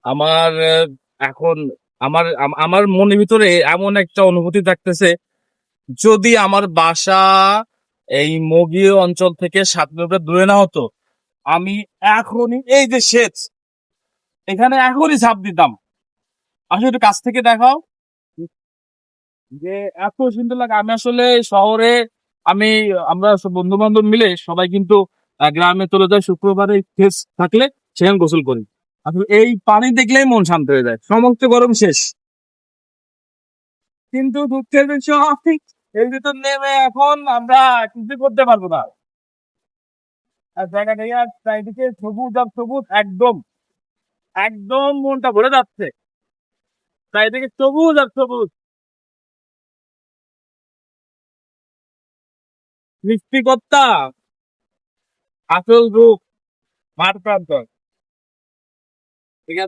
আমার এখন আমার মনের ভিতরে এমন একটা অনুভূতি থাকতেছে, যদি আমার বাসা এই মগীয় অঞ্চল থেকে 7 কিলোমিটার দূরে না হতো, আমি এখনই এই যে সেচ, এখানে এখনই ঝাঁপ দিতাম। আসলে একটু কাছ থেকে দেখাও যে এত সুন্দর লাগে। আমি আসলে শহরে, আমি আমরা বন্ধু বান্ধব মিলে সবাই কিন্তু গ্রামে চলে যায় শুক্রবারে, সেচ থাকলে সেখানে গোসল করি। আসলে এই পানি দেখলেই মন শান্ত হয়ে যায়, সমস্ত গরম শেষ। কিন্তু দুঃখের বিষয়, এর ভিতর নেমে এখন আমরা কিছু করতে পারবো না। আর জায়গা নেই, আর চারিদিকে সবুজ আর সবুজ, একদম একদম মনটা ভরে যাচ্ছে। চারিদিকে সবুজ আর সবুজ, সৃষ্টিকর্তা আসল রূপ, মাঠ প্রান্তর। ঠিক আছে।